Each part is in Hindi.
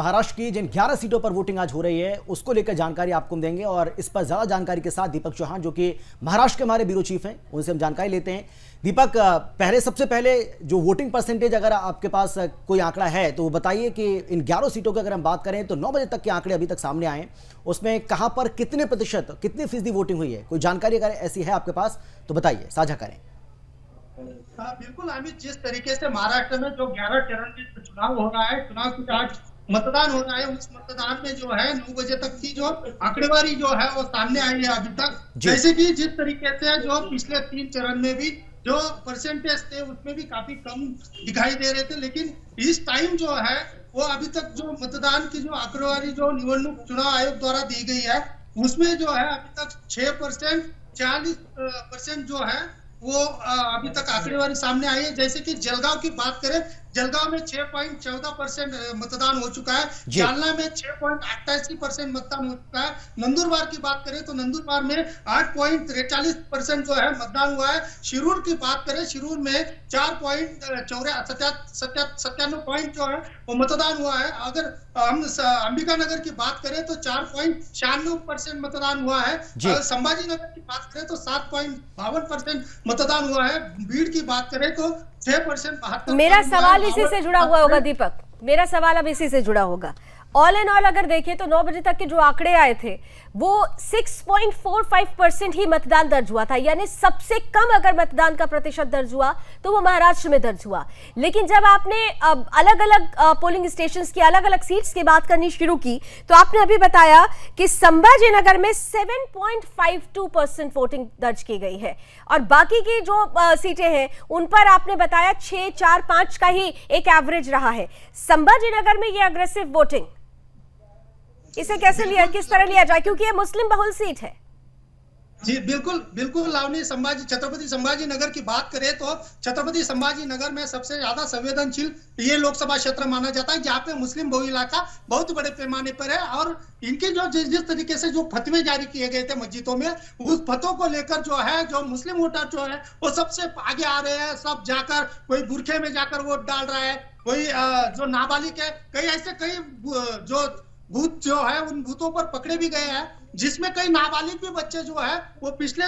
महाराष्ट्र की जिन 11 सीटों पर वोटिंग आज हो रही है उसको लेकर जानकारी आपको हम देंगे और इस पर ज्यादा जानकारी के साथ दीपक चौहान जो कि महाराष्ट्र के हमारे ब्यूरो चीफ हैं उनसे हम जानकारी लेते हैं। दीपक, सबसे पहले जो वोटिंग परसेंटेज अगर आपके पास कोई आंकड़ा है तो वो बताइए कि इन 11 सीटों की अगर हम बात करें तो 9 बजे तक के आंकड़े अभी तक सामने आए, उसमें कहां पर कितने प्रतिशत कितनी फीसदी वोटिंग हुई है, कोई जानकारी अगर ऐसी है आपके पास तो बताइए, साझा करें। बिल्कुल अमित, जिस तरीके से महाराष्ट्र में जो 11 चरण में चुनाव हो रहा है, चुनाव की आज मतदान हो रहा है, उस मतदान में जो है 9 बजे तक की जो आंकड़ेवारी जो है वो सामने आई है अभी तक। जैसे कि जिस तरीके से जो पिछले 3 चरण में भी जो परसेंटेज थे उसमें भी काफी कम दिखाई दे रहे थे, लेकिन इस टाइम जो है वो अभी तक जो मतदान की जो आंकड़ेवारी जो निवडणूक चुनाव आयोग द्वारा दी गई है उसमें जो है अभी तक 6%, 40% जो है वो अभी तक आंकड़ेवारी सामने आई है। जैसे कि जलगांव की बात करें, जलगांव में 6.14% मतदान हो चुका है, जालना में 6.88% मतदान हो चुका है। नंदुरबार की बात करें तो नंदुरबार में 8.43% जो है मतदान हुआ है। शिरूर की बात करें, शिरूर में 4.97 पॉइंट जो है वो मतदान हुआ है। अगर हम अंबिका नगर की बात करें तो 4.96% मतदान हुआ है। संभाजी नगर की बात करें तो 7.52% मतदान हुआ है। भीड़ की बात करें तो 6%। मेरा सवाल इसी से जुड़ा हुआ होगा दीपक, मेरा सवाल अब इसी से जुड़ा होगा। ऑल एंड ऑल अगर देखें तो 9 बजे तक के जो आंकड़े आए थे वो 6.45% ही मतदान दर्ज हुआ था, यानी सबसे कम अगर मतदान का प्रतिशत दर्ज हुआ तो वो महाराष्ट्र में दर्ज हुआ। लेकिन जब आपने अलग अलग पोलिंग स्टेशंस की अलग अलग सीट्स की बात करनी शुरू की तो आपने अभी बताया कि संभाजीनगर में 7.52% वोटिंग दर्ज की गई है और बाकी की जो सीटें हैं उन पर आपने बताया 6, 4, 5 का ही एक एवरेज रहा है। संभाजीनगर में ये अग्रेसिव वोटिंग, इसे कैसे लिया, किस तरह लिया जाए, क्योंकि ये मुस्लिम बहुल सीट है। जी बिल्कुल लावनी, छत्रपति संभाजी नगर की बात करें तो छत्रपति संभाजी नगर में सबसे ज्यादा संवेदनशील ये लोकसभा क्षेत्र माना जाता है, जहाँ पे मुस्लिम बहुल इलाका बहुत बड़े पैमाने पर है। और इनके जो जिस तरीके से जो फतवे जारी किए गए थे मस्जिदों में, उस फतों को लेकर जो है जो मुस्लिम वोटर जो है वो सबसे आगे आ रहे हैं। सब जाकर कोई बुरखे में जाकर वोट डाल रहा है, कोई जो नाबालिग है, कई जो बूथ जो है उन बूथों पर पकड़े भी गए हैं, जिसमें कई नाबालिग भी बच्चे जो है वो पिछले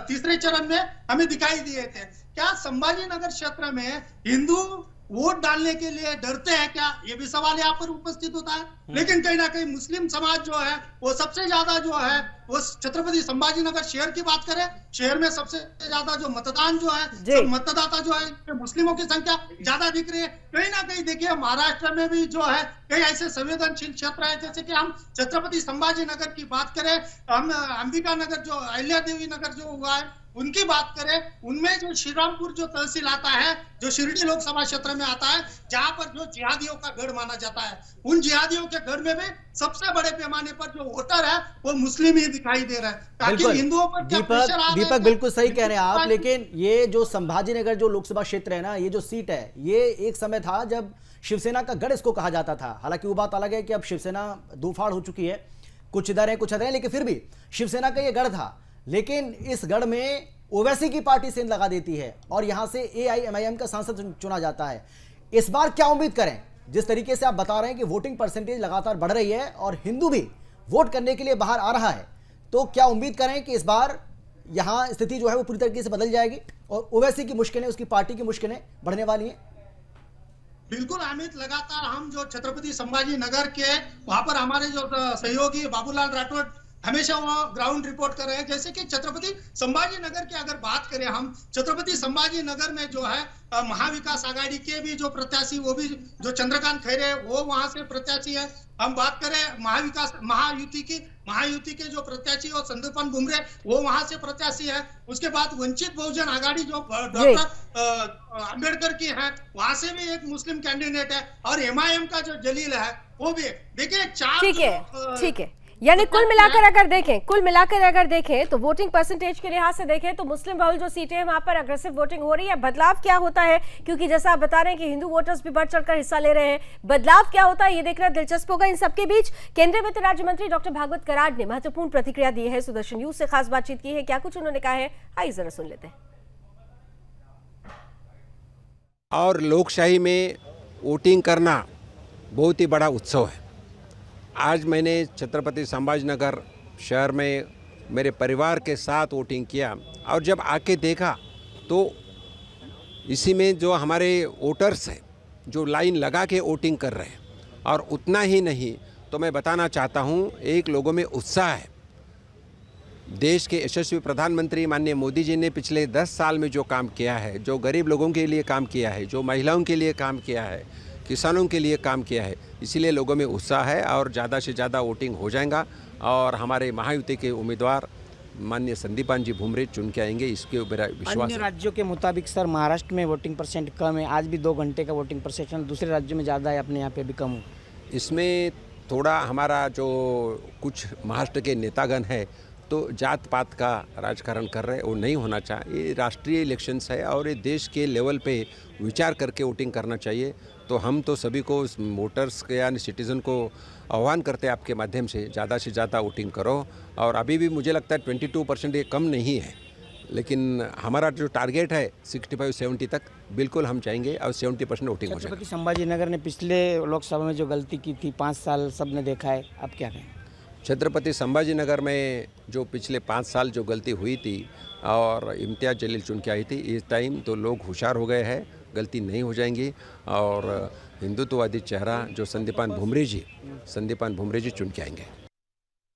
तीसरे चरण में हमें दिखाई दिए थे। क्या संभाजी नगर क्षेत्र में हिंदू वोट डालने के लिए डरते हैं क्या, ये भी सवाल यहाँ पर उपस्थित होता है। लेकिन कहीं ना कहीं मुस्लिम समाज जो है वो सबसे ज्यादा जो है वो छत्रपति संभाजी नगर शहर की बात करें, शहर में सबसे ज्यादा जो मतदान जो है मतदाता जो है मुस्लिमों की संख्या ज्यादा दिख रही है। कहीं ना कहीं देखिए महाराष्ट्र में भी जो है कई ऐसे संवेदनशील क्षेत्र है, जैसे कि हम छत्रपति संभाजी नगर की बात करें, हम अंबिका नगर जो अहिल्या देवी नगर जो हुआ है उनकी बात करें, उनमें जो श्रीरामपुर जो तहसील आता है, जो शिरडी लोकसभा क्षेत्र में आता है, जहां पर जो जिहादियों का गढ़ माना जाता है, उन जिहादियों के गढ़ में भी सबसे बड़े पैमाने पर जो वोटर है वो मुस्लिम ही दिखाई दे रहा है। ताकि हिंदुओं पर दीपक बिल्कुल सही कह रहे हैं आप, लेकिन ये जो संभाजीनगर जो लोकसभा क्षेत्र है ना, ये जो सीट है, ये एक समय था जब शिवसेना का गढ़ इसको कहा जाता था। हालांकि वो बात अलग है कि अब शिवसेना दूफाड़ हो चुकी है, कुछ इधर है कुछ इधर है, लेकिन फिर भी शिवसेना का ये गढ़ था। लेकिन इस गढ़ में ओवैसी की पार्टी सेंध लगा देती है और यहां से AIMIM का सांसद चुना जाता है। इस बार क्या उम्मीद करें, जिस तरीके से आप बता रहे हैं कि वोटिंग परसेंटेज लगातार बढ़ रही है और हिंदू भी वोट करने के लिए बाहर आ रहा है, तो क्या उम्मीद करें कि इस बार यहां स्थिति जो है वो पूरी तरीके से बदल जाएगी और ओवैसी की मुश्किलें, उसकी पार्टी की मुश्किलें बढ़ने वाली हैं? बिल्कुल अमित, लगातार हम जो छत्रपति संभाजी नगर के वहां पर हमारे जो सहयोगी बाबूलाल राठौड़ हमेशा वो ग्राउंड रिपोर्ट कर रहे हैं। जैसे कि छत्रपति संभाजी नगर की अगर बात करें हम, छत्रपति संभाजी नगर में जो है महाविकास आघाड़ी के भी जो प्रत्याशी, वो भी जो चंद्रकांत खैरे वो वहां से प्रत्याशी है। हम बात करें महायुति के जो प्रत्याशी और संदीपान बुमरे वो वहां से प्रत्याशी है। उसके बाद वंचित बहुजन आघाड़ी जो डॉक्टर अम्बेडकर की है, वहां से भी एक मुस्लिम कैंडिडेट है और MIM का जो जलील है वो भी। देखिए 4 ठीक है, यानी कुल मिलाकर अगर देखें तो वोटिंग परसेंटेज के लिहाज से देखें तो मुस्लिम बहुल जो सीटें हैं वहां पर अग्रेसिव वोटिंग हो रही है। बदलाव क्या होता है, क्योंकि जैसा आप बता रहे हैं कि हिंदू वोटर्स भी बढ़ चढ़कर हिस्सा ले रहे हैं, बदलाव क्या होता है ये देखना दिलचस्प होगा। इन सबके बीच केंद्रीय वित्त राज्य मंत्री डॉक्टर भागवत कराड़ ने महत्वपूर्ण प्रतिक्रिया दी है, सुदर्शन न्यूज से खास बातचीत की है। क्या कुछ उन्होंने कहा है, आइए जरा सुन लेते हैं। और लोकशाही में वोटिंग करना बहुत ही बड़ा उत्सव है। आज मैंने छत्रपति संभाजीनगर शहर में मेरे परिवार के साथ वोटिंग किया और जब आके देखा तो इसी में जो हमारे वोटर्स हैं जो लाइन लगा के वोटिंग कर रहे हैं, और उतना ही नहीं तो मैं बताना चाहता हूँ एक लोगों में उत्साह है। देश के यशस्वी प्रधानमंत्री माननीय मोदी जी ने पिछले 10 साल में जो काम किया है, जो गरीब लोगों के लिए काम किया है, जो महिलाओं के लिए काम किया है, किसानों के लिए काम किया है, इसीलिए लोगों में उत्साह है और ज़्यादा से ज़्यादा वोटिंग हो जाएगा और हमारे महायुति के उम्मीदवार माननीय संदीपान जी भुमरे चुन के आएंगे, इसके ऊपर विश्वास अन्य है। राज्यों के मुताबिक सर महाराष्ट्र में वोटिंग परसेंट कम है, आज भी 2 घंटे का वोटिंग परसेंट, दूसरे राज्यों में ज़्यादा है, अपने यहाँ पे भी कम हो। इसमें थोड़ा हमारा जो कुछ महाराष्ट्र के नेतागण है तो जात पात का राजकारण कर रहे हैं, वो नहीं होना चाहिए। ये राष्ट्रीय इलेक्शंस है और ये देश के लेवल पे विचार करके वोटिंग करना चाहिए। तो हम तो सभी को वोटर्स के यानी सिटीज़न को आह्वान करते हैं आपके माध्यम से ज़्यादा वोटिंग करो। और अभी भी मुझे लगता है 22% ये कम नहीं है, लेकिन हमारा जो टारगेट है 65-70 तक बिल्कुल हम चाहेंगे और 70% वोटिंग हो जाएगी। छत्रपति संभाजीनगर ने पिछले लोकसभा में जो गलती की थी 5 साल सबने देखा है, आप क्या कहें? छत्रपति संभाजीनगर में जो पिछले 5 साल जो गलती हुई थी और इम्तियाज़ जलील चुन के आई थी, इस टाइम तो लोग होशियार हो गए हैं, गलती नहीं हो जाएंगी और हिंदुत्ववादी चेहरा जो संदीपान भुमरे जी चुन के आएंगे।